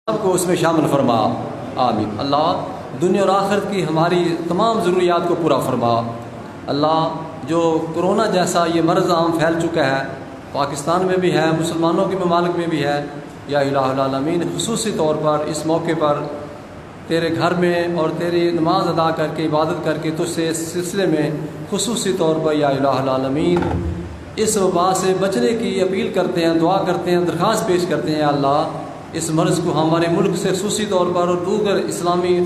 سب کو اس میں شامل فرما، آمین۔ اللہ دنیا اور آخرت کی ہماری تمام ضروریات کو پورا فرما۔ اللہ جو کرونا جیسا یہ مرض عام پھیل چکا ہے، پاکستان میں بھی ہے، مسلمانوں کے ممالک میں بھی ہے، یا الہ العالمین خصوصی طور پر اس موقع پر تیرے گھر میں اور تیری نماز ادا کر کے عبادت کر کے تجھ سے اس سلسلے میں خصوصی طور پر یا الہ العالمین اس وبا سے بچنے کی اپیل کرتے ہیں، دعا کرتے ہیں، درخواست پیش کرتے ہیں۔ اللہ اس مرض کو ہمارے ملک سے خصوصی طور پر اور دیگر اسلامی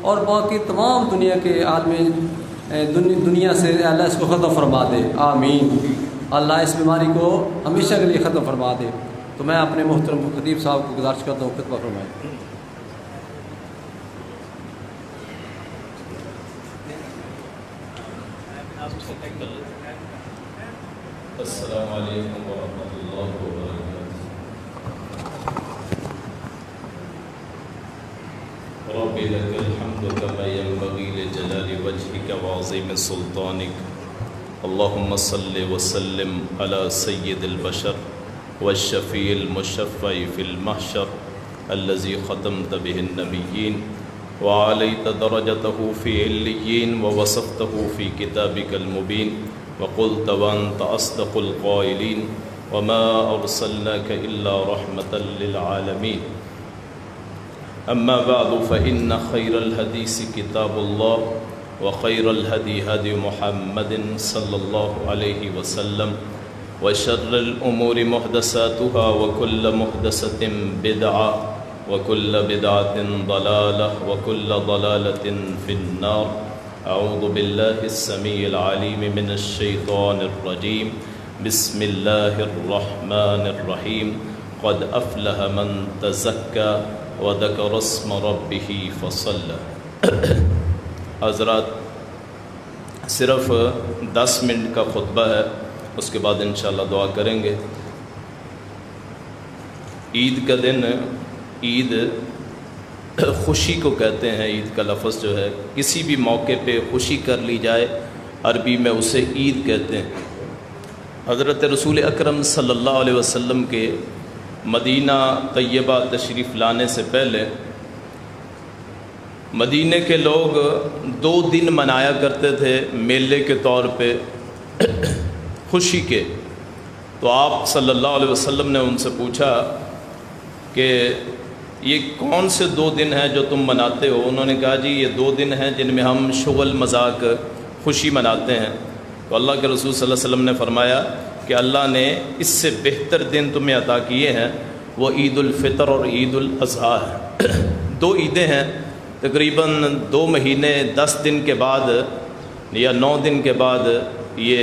اور باقی تمام دنیا کے عالم دنیا سے اللہ اس کو ختم فرما دے، آمین۔ اللہ اس بیماری کو ہمیشہ کے لیے ختم فرما دے۔ تو میں اپنے محترم خطیب صاحب کو گزارش کرتا ہوں خطبہ فرمائیں۔ السلام علیکم ورحمۃ اللہ وبرکاتہ۔ رب لک الحمد کما ینبغی لجلال وجهک وعظیم سلطانک، اللہم صل وسلم علی سید البشر والشفیع المشفع فی المحشر الذی ختمت به النبیین وعلیت درجته فی علیین ووصفته فی کتابک المبین وقلت وانت اصدق القائلین وما ارسلناک الا رحمة للعالمین، اما بعد فإن خیر الحدیث کتاب اللہ وخیر الہدی ہدی محمد صلی اللہ علیہ وسلم وشر الامور محدثاتها وكل محدثة بدعة وكل بدعة ضلالة وكل ضلالة في النار۔ اعوذ باللہ السمیع العلیم من الشیطان الرجیم، بسم اللہ الرحمن الرحیم، قد افلح من تزکا وذکر اسم ربہ فصلی۔ حضرات صرف 10 منٹ کا خطبہ ہے، اس کے بعد انشاءاللہ دعا کریں گے۔ عید کا دن، عید خوشی کو کہتے ہیں، عید کا لفظ جو ہے کسی بھی موقع پہ خوشی کر لی جائے عربی میں اسے عید کہتے ہیں۔ حضرت رسول اکرم صلی اللہ علیہ وسلم کے مدینہ طیبہ تشریف لانے سے پہلے مدینہ کے لوگ 2 دن منایا کرتے تھے میلے کے طور پہ خوشی کے۔ تو آپ صلی اللہ علیہ وسلم نے ان سے پوچھا کہ یہ کون سے 2 دن ہیں جو تم مناتے ہو؟ انہوں نے کہا جی یہ 2 دن ہیں جن میں ہم شغل مذاق خوشی مناتے ہیں۔ تو اللہ کے رسول صلی اللہ علیہ وسلم نے فرمایا کہ اللہ نے اس سے بہتر دن تمہیں عطا کیے ہیں، وہ عید الفطر اور عید الاضحیٰ ہے۔ 2 عیدیں ہیں، تقریباً 2 مہینے 10 دن کے بعد یا 9 دن کے بعد یہ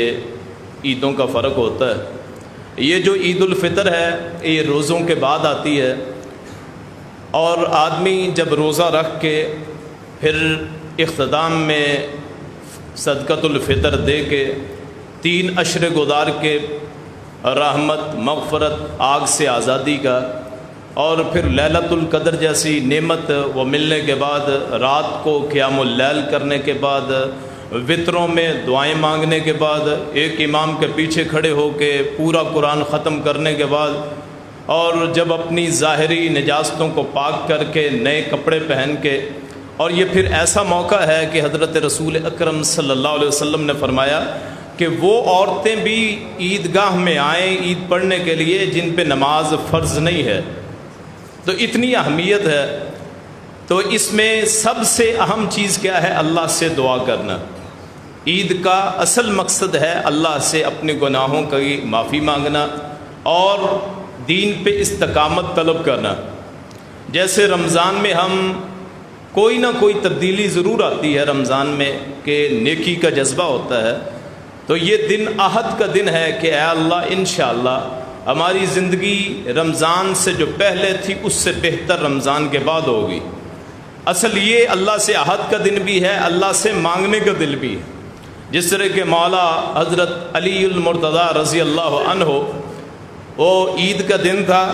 عیدوں کا فرق ہوتا ہے۔ یہ جو عید الفطر ہے یہ روزوں کے بعد آتی ہے، اور آدمی جب روزہ رکھ کے پھر اختتام میں صدقۃ الفطر دے کے 3 عشرے گزار کے رحمت، مغفرت، آگ سے آزادی کا، اور پھر لیلۃ القدر جیسی نعمت وہ ملنے کے بعد، رات کو قیام اللیل کرنے کے بعد، وطروں میں دعائیں مانگنے کے بعد، ایک امام کے پیچھے کھڑے ہو کے پورا قرآن ختم کرنے کے بعد، اور جب اپنی ظاہری نجاستوں کو پاک کر کے نئے کپڑے پہن کے، اور یہ پھر ایسا موقع ہے کہ حضرت رسول اکرم صلی اللہ علیہ وسلم نے فرمایا کہ وہ عورتیں بھی عیدگاہ میں آئیں عید پڑھنے کے لیے جن پہ نماز فرض نہیں ہے۔ تو اتنی اہمیت ہے۔ تو اس میں سب سے اہم چیز کیا ہے؟ اللہ سے دعا کرنا۔ عید کا اصل مقصد ہے اللہ سے اپنے گناہوں کی معافی مانگنا اور دین پہ استقامت طلب کرنا۔ جیسے رمضان میں ہم کوئی نہ کوئی تبدیلی ضرور آتی ہے رمضان میں کہ نیکی کا جذبہ ہوتا ہے، تو یہ دن عہد کا دن ہے کہ اے اللہ انشاءاللہ ہماری زندگی رمضان سے جو پہلے تھی اس سے بہتر رمضان کے بعد ہوگی۔ اصل یہ اللہ سے عہد کا دن بھی ہے، اللہ سے مانگنے کا دل بھی ہے۔ جس طرح کہ مولا حضرت علی المرتضیٰ رضی اللہ عنہ، وہ عید کا دن تھا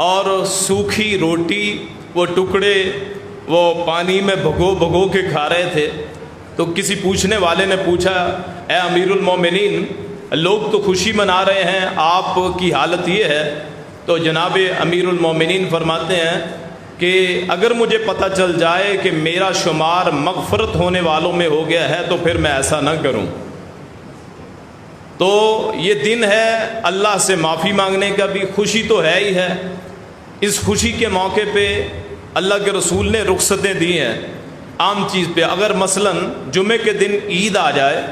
اور سوکھی روٹی وہ ٹکڑے وہ پانی میں بھگو کے کھا رہے تھے۔ تو کسی پوچھنے والے نے پوچھا اے امیر المومنین، لوگ تو خوشی منا رہے ہیں، آپ کی حالت یہ ہے۔ تو جناب امیر المومنین فرماتے ہیں کہ اگر مجھے پتہ چل جائے کہ میرا شمار مغفرت ہونے والوں میں ہو گیا ہے تو پھر میں ایسا نہ کروں۔ تو یہ دن ہے اللہ سے معافی مانگنے کا بھی، خوشی تو ہے ہی ہے۔ اس خوشی کے موقع پہ اللہ کے رسول نے رخصتیں دی ہیں عام چیز پہ۔ اگر مثلاً جمعے کے دن عید آ جائے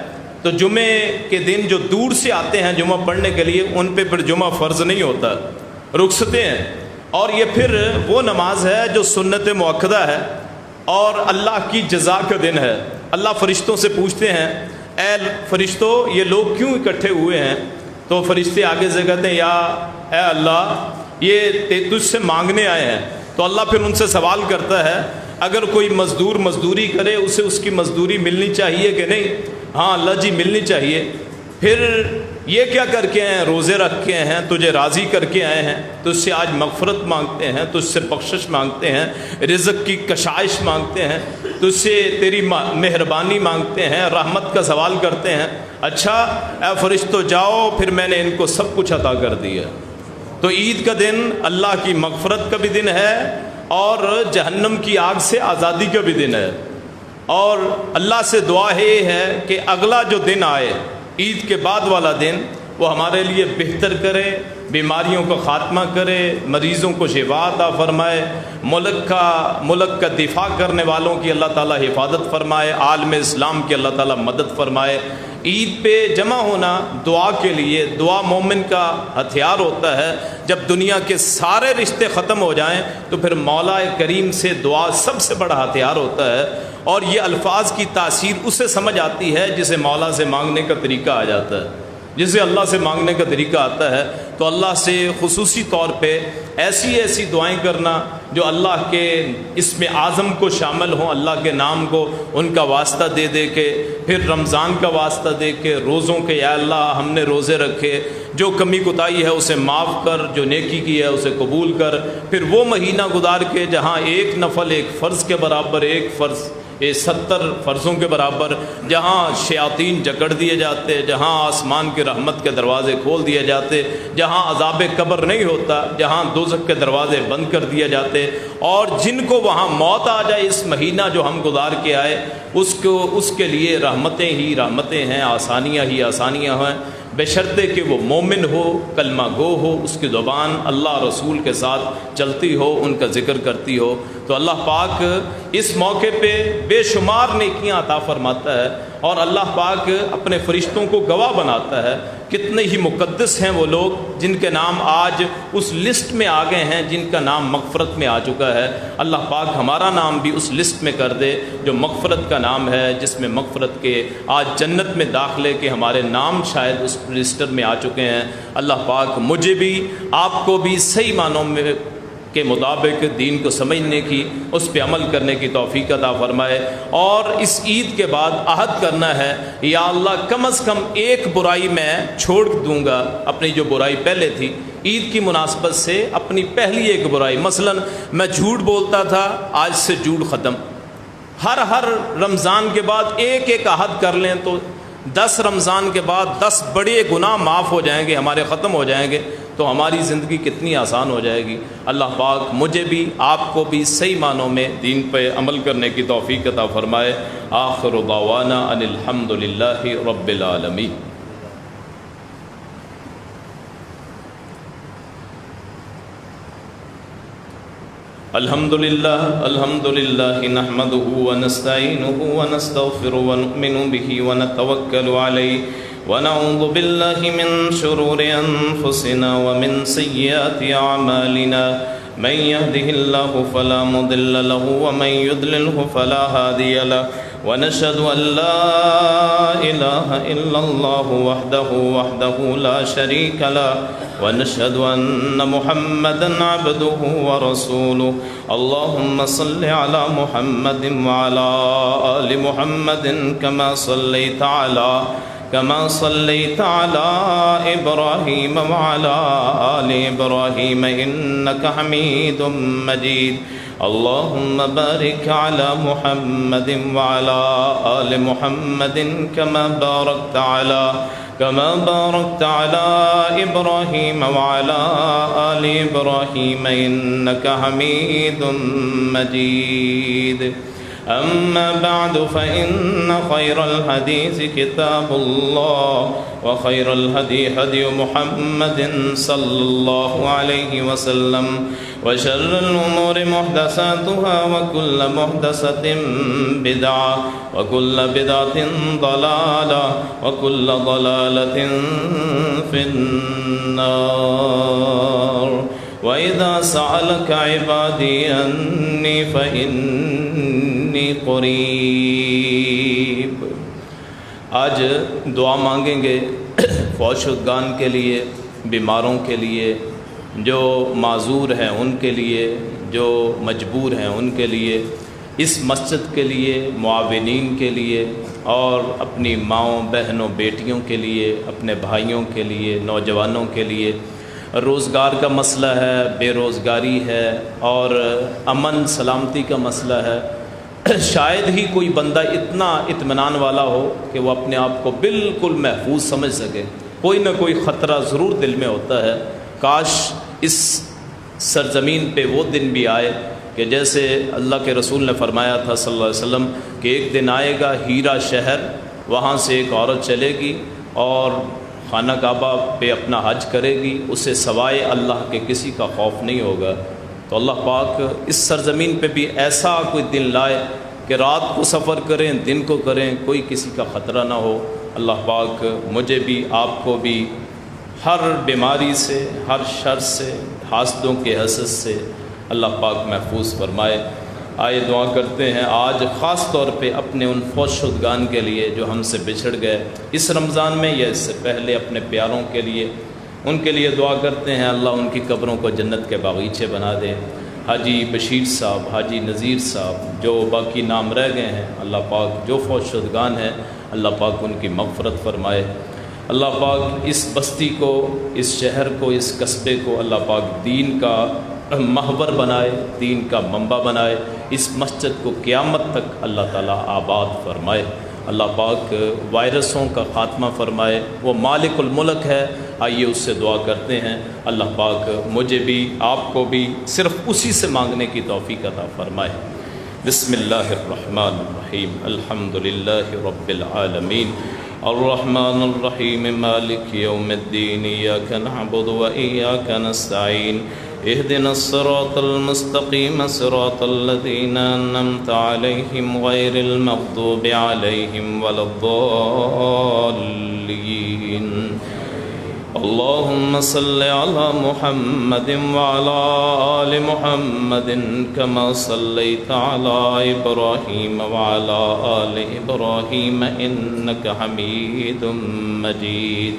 تو جمعے کے دن جو دور سے آتے ہیں جمعہ پڑھنے کے لیے ان پہ پھر جمعہ فرض نہیں ہوتا، رخصتیں ہیں۔ اور یہ پھر وہ نماز ہے جو سنت مؤکدہ ہے اور اللہ کی جزا کا دن ہے۔ اللہ فرشتوں سے پوچھتے ہیں، اے فرشتوں یہ لوگ کیوں اکٹھے ہوئے ہیں؟ تو فرشتے آگے سے کہتے ہیں، یا اے اللہ یہ تجھ سے مانگنے آئے ہیں۔ تو اللہ پھر ان سے سوال کرتا ہے، اگر کوئی مزدور مزدوری کرے اسے اس کی مزدوری ملنی چاہیے کہ نہیں؟ ہاں اللہ جی ملنی چاہیے۔ پھر یہ کیا کر کے آئے ہیں؟ روزے رکھ کے ہیں، تجھے راضی کر کے آئے ہیں، تجھ سے آج مغفرت مانگتے ہیں، تجھ سے بخشش مانگتے ہیں، رزق کی کشائش مانگتے ہیں، تجھ سے تیری مہربانی مانگتے ہیں، رحمت کا سوال کرتے ہیں۔ اچھا اے فرشتوں جاؤ، پھر میں نے ان کو سب کچھ عطا کر دیا۔ تو عید کا دن اللہ کی مغفرت کا بھی دن ہے اور جہنم کی آگ سے آزادی کا بھی دن ہے۔ اور اللہ سے دعا ہے کہ اگلا جو دن آئے عید کے بعد والا دن وہ ہمارے لیے بہتر کرے، بیماریوں کا خاتمہ کرے، مریضوں کو شفا عطا فرمائے، ملک کا دفاع کرنے والوں کی اللہ تعالیٰ حفاظت فرمائے، عالم اسلام کی اللہ تعالیٰ مدد فرمائے۔ عید پہ جمع ہونا دعا کے لیے، دعا مومن کا ہتھیار ہوتا ہے۔ جب دنیا کے سارے رشتے ختم ہو جائیں تو پھر مولا کریم سے دعا سب سے بڑا ہتھیار ہوتا ہے، اور یہ الفاظ کی تاثیر اسے سمجھ آتی ہے جسے مولا سے مانگنے کا طریقہ آ جاتا ہے، جسے اللہ سے مانگنے کا طریقہ آتا ہے۔ تو اللہ سے خصوصی طور پہ ایسی دعائیں کرنا جو اللہ کے اسم اعظم کو شامل ہوں، اللہ کے نام کو ان کا واسطہ دے دے کے، پھر رمضان کا واسطہ دے کے، روزوں کے یا اللہ ہم نے روزے رکھے، جو کمی کوتاہی ہے اسے معاف کر، جو نیکی کی ہے اسے قبول کر۔ پھر وہ مہینہ گزار کے جہاں ایک نفل ایک فرض کے برابر، ایک فرض 70 فرضوں کے برابر، جہاں شیاطین جکڑ دیے جاتے، جہاں آسمان کے رحمت کے دروازے کھول دیے جاتے، جہاں عذاب قبر نہیں ہوتا، جہاں دوزخ کے دروازے بند کر دیے جاتے، اور جن کو وہاں موت آ جائے اس مہینہ جو ہم گزار کے آئے اس کے لیے رحمتیں ہی رحمتیں ہیں، آسانیاں ہی آسانیاں ہیں، بشرطے کہ وہ مومن ہو، کلمہ گو ہو، اس کی زبان اللہ رسول کے ساتھ چلتی ہو، ان کا ذکر کرتی ہو۔ تو اللہ پاک اس موقع پہ بے شمار نیکیاں عطا فرماتا ہے، اور اللہ پاک اپنے فرشتوں کو گواہ بناتا ہے۔ کتنے ہی مقدس ہیں وہ لوگ جن کے نام آج اس لسٹ میں آ گئے ہیں، جن کا نام مغفرت میں آ چکا ہے۔ اللہ پاک ہمارا نام بھی اس لسٹ میں کر دے جو مغفرت کا نام ہے، جس میں مغفرت کے آج جنت میں داخلے کے ہمارے نام شاید اس رجسٹر میں آ چکے ہیں۔ اللہ پاک مجھے بھی آپ کو بھی صحیح معنوں میں کے مطابق دین کو سمجھنے کی، اس پہ عمل کرنے کی توفیق عطا فرمائے۔ اور اس عید کے بعد عہد کرنا ہے، یا اللہ کم از کم ایک برائی میں چھوڑ دوں گا، اپنی جو برائی پہلے تھی عید کی مناسبت سے اپنی پہلی ایک برائی، مثلا میں جھوٹ بولتا تھا، آج سے جھوٹ ختم۔ ہر رمضان کے بعد ایک عہد کر لیں تو 10 رمضان کے بعد 10 بڑے گناہ معاف ہو جائیں گے، ہمارے ختم ہو جائیں گے، تو ہماری زندگی کتنی آسان ہو جائے گی۔ اللہ پاک مجھے بھی آپ کو بھی صحیح معنوں میں دین پہ عمل کرنے کی توفیق عطا فرمائے۔ آخر دعوانا ان الحمد للہ رب العالمین۔ الحمد للہ نحمده ونستعینه ونستغفره ونؤمن به ونتوکل علیہ ونعوذ باللہ من شرور انفسنا ومن سیئات اعمالنا من يهده الله فلا مضل له ومن يضلله فلا هادي له ونشهد أن لا إله إلا الله وحده لا شريك له ونشهد أن محمدا عبده ورسوله اللهم صل على محمد وعلى آل محمد كما صليت على إبراهيم وعلى آل إبراهيم إنك حميد مجيد اللهم بارك على محمد وعلى آل محمد كما باركت كما باركت على إبراهيم وعلى آل إبراهيم إنك حميد مجيد. أما بعد فإن خير الحديث كتاب الله وخير الهدي هدي محمد صلى الله عليه وسلم وشر الأمور محدثاتها وكل محدثة بدعة وكل بدعة ضلالة وكل ضلالة في النار. وإذا سألك عبادي أني فإني قریب. آج دعا مانگیں گے فوت شدگان کے لیے، بیماروں کے لیے، جو معذور ہیں ان کے لیے، جو مجبور ہیں ان کے لیے، اس مسجد کے لیے، معاونین کے لیے، اور اپنی ماؤں بہنوں بیٹیوں کے لیے، اپنے بھائیوں کے لیے، نوجوانوں کے لیے. روزگار کا مسئلہ ہے، بے روزگاری ہے، اور امن سلامتی کا مسئلہ ہے. شاید ہی کوئی بندہ اتنا اطمینان والا ہو کہ وہ اپنے آپ کو بالکل محفوظ سمجھ سکے. کوئی نہ کوئی خطرہ ضرور دل میں ہوتا ہے. کاش اس سرزمین پہ وہ دن بھی آئے کہ جیسے اللہ کے رسول نے فرمایا تھا صلی اللہ علیہ وسلم کہ ایک دن آئے گا ہیرا شہر، وہاں سے ایک عورت چلے گی اور خانہ کعبہ پہ اپنا حج کرے گی، اسے سوائے اللہ کے کسی کا خوف نہیں ہوگا. تو اللہ پاک اس سرزمین پہ بھی ایسا کوئی دن لائے کہ رات کو سفر کریں، دن کو کریں، کوئی کسی کا خطرہ نہ ہو. اللہ پاک مجھے بھی، آپ کو بھی ہر بیماری سے، ہر شر سے، حاسدوں کے حسد سے اللہ پاک محفوظ فرمائے. آئے دعا کرتے ہیں آج خاص طور پہ اپنے ان فوت شدگان کے لیے جو ہم سے بچھڑ گئے اس رمضان میں یا اس سے پہلے، اپنے پیاروں کے لیے، ان کے لیے دعا کرتے ہیں اللہ ان کی قبروں کو جنت کے باغیچے بنا دے. حاجی بشیر صاحب، حاجی نذیر صاحب، جو باقی نام رہ گئے ہیں، اللہ پاک جو فوت شدگان ہیں اللہ پاک ان کی مغفرت فرمائے. اللہ پاک اس بستی کو، اس شہر کو، اس قصبے کو اللہ پاک دین کا محور بنائے، دین کا منبع بنائے. اس مسجد کو قیامت تک اللہ تعالیٰ آباد فرمائے. اللہ پاک وائرسوں کا خاتمہ فرمائے. وہ مالک الملک ہے، آئیے اس سے دعا کرتے ہیں. اللہ پاک مجھے بھی، آپ کو بھی صرف اسی سے مانگنے کی توفیق عطا فرمائے. بسم اللہ الرحمن الرحیم. الحمد للہ رب العالمین الرحمن الرحیم مالک یوم الدین ایاک نعبد و ایاک نستعین اهدنا الصراط المستقيم صراط الذين أنعمت عليهم غير المغضوب عليهم ولا الضالين. اللهم صل على محمد وعلى آل محمد كما صليت على إبراهيم وعلى آل إبراهيم إنك حميد مجيد.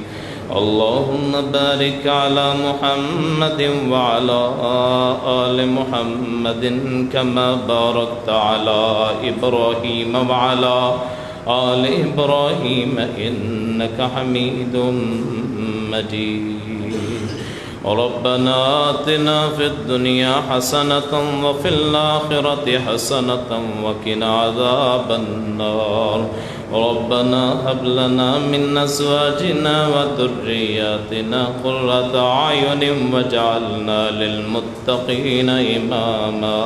اللهم بارك على محمد وعلى آل محمد كما باركت على إبراهيم وعلى آل إبراهيم إنك حميد مجيد. ربنا آتنا في الدنيا حسنة وفي الآخرة حسنة وقنا عذاب النار. ربنا هب لنا من أزواجنا وذرياتنا قرة أعين واجعلنا للمتقين إماما.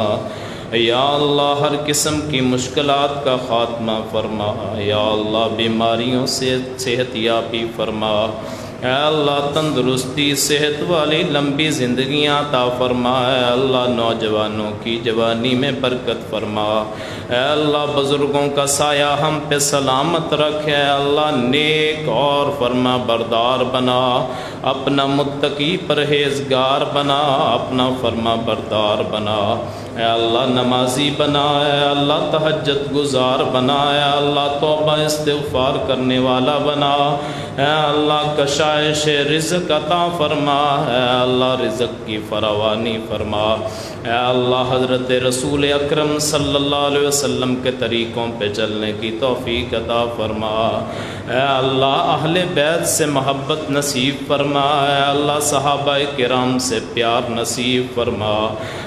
یا اللہ ہر قسم کی مشکلات کا خاتمہ فرما. یا اللہ بیماریوں سے صحت یابی فرما. اے اللہ تندرستی، صحت والی لمبی زندگیاں عطا فرما. اے اللہ نوجوانوں کی جوانی میں برکت فرما. اے اللہ بزرگوں کا سایہ ہم پہ سلامت رکھ. اے اللہ نیک اور فرما بردار بنا، اپنا متقی پرہیزگار بنا، اپنا فرما بردار بنا. اے اللہ نمازی بنا. اے اللہ تہجد گزار بنا. اے اللہ توبہ استغفار کرنے والا بنا. اے اللہ کشائش رزق عطا فرما. اے اللہ رزق کی فراوانی فرما. اے اللہ حضرت رسول اکرم صلی اللہ علیہ وسلم کے طریقوں پہ چلنے کی توفیق عطا فرما. اے اللہ اہل بیت سے محبت نصیب فرما. اے اللہ صحابہ کرام سے پیار نصیب فرما.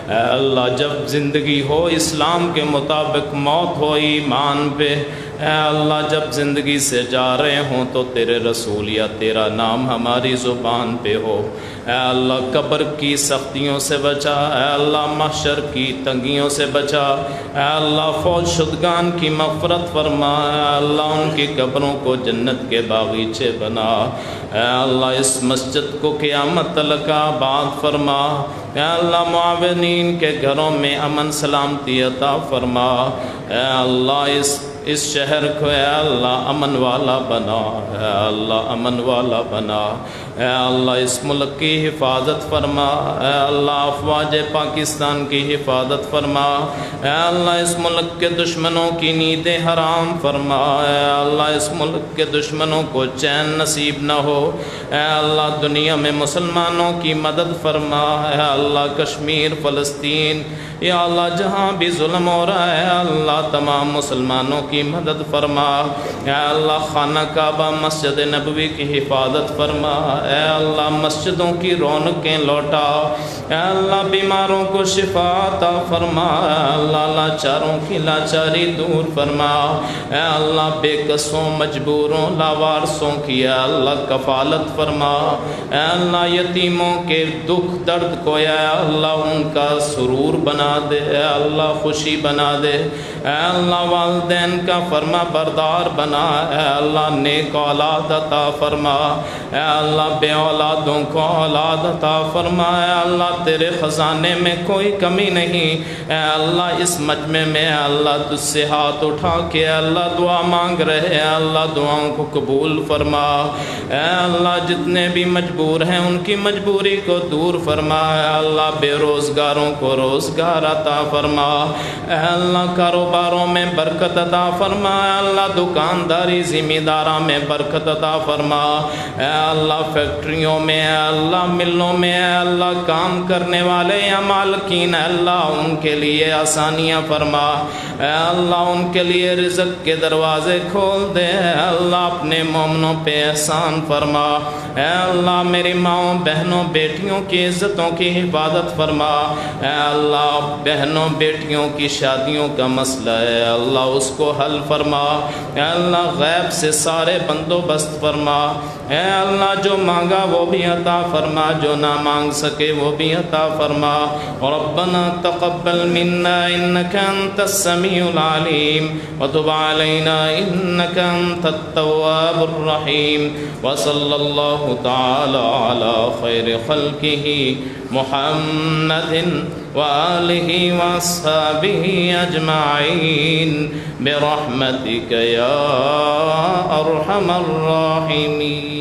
اے اللہ جب زندگی ہو اسلام کے مطابق، موت ہو ایمان پہ. اے اللہ جب زندگی سے جا رہے ہوں تو تیرے رسول یا تیرا نام ہماری زبان پہ ہو۔ اے اللہ قبر کی سختیوں سے بچا، اے اللہ محشر کی تنگیوں سے بچا، اے اللہ فوت شدگان کی مغفرت فرما، اے اللہ ان کی قبروں کو جنت کے باغیچے بنا، اے اللہ اس مسجد کو قیامت تک آباد فرما، اے اللہ معاونین کے گھروں میں امن سلامتی عطا فرما، اے اللہ اس شہر کو اے اللہ امن والا بنا، اے اللہ امن والا بنا، اے اللہ اس ملک کی حفاظت فرما، اے اللہ افواج پاکستان کی حفاظت فرما، اے اللہ اس ملک کے دشمنوں کی نیندیں حرام فرما، اے اللہ اس ملک کے دشمنوں کو چین نصیب نہ ہو، اے اللہ دنیا میں مسلمانوں کی مدد فرما، اے اللہ کشمیر فلسطین یا اللہ جہاں بھی ظلم ہو رہا ہے اللہ تمام مسلمانوں کی مدد فرما، اے اللہ خانہ کعبہ مسجد نبوی کی حفاظت فرما، اے اللہ مسجدوں کی رونقیں لوٹا، اے اللہ بیماروں کو شفا عطا فرما، اے اللہ لاچاروں کی لاچاری دور فرما، اے اللہ بے کسوں مجبوروں لاوارثوں کی اے اللہ کفالت فرما، اے اللہ یتیموں کے دکھ درد کو اے اللہ ان کا سرور بنا دے، اے اللہ خوشی بنا دے، اے اللہ والدین کا فرما بردار بنا، اے اللہ نیک اولاد عطا فرما، اے اللہ بے اولادوں کو اولاد عطا فرما، اے اللہ تیرے خزانے میں کوئی کمی نہیں، اے اللہ اس مجمع میں اے اللہ تجھ سے ہاتھ اٹھا کے اے اللہ دعا مانگ رہے، اے اللہ دعاؤں کو قبول فرما، اے اللہ جتنے بھی مجبور ہیں ان کی مجبوری کو دور فرما، اے اللہ بے روزگاروں کو روزگار عطا فرما، اے اللہ کاروباروں میں برکت عطا فرما، اے اللہ دکانداری ذمہ میں برکت عطا فرما، اے اللہ فیکٹریوں میں اے اللہ ملوں میں اے اللہ کام کرنے والے یا مالکین اے اللہ ان کے لیے آسانیاں فرما، اے اللہ ان کے لیے رزق کے دروازے کھول دے، اے اللہ اپنے مومنوں پہ احسان فرما، اے اللہ میری ماؤں بہنوں بیٹیوں کی عزتوں کی حفاظت فرما، اے اللہ بہنوں بیٹیوں کی شادیوں کا مسئلہ ہے اللہ اس کو حل فرما، اے اللہ غیب سے سارے بندوبست فرما، اے اللہ جو مانگا وہ بھی عطا فرما، جو نہ مانگ سکے وہ بھی عطا فرما، ربنا تقبل منا انك انت السميع العليم وتب علينا انك انت التواب الرحيم، وصلى الله تعالى على خير خلقه محمد وآلہ وصحبہ اجمعین برحمتک یا ارحم الراحمین۔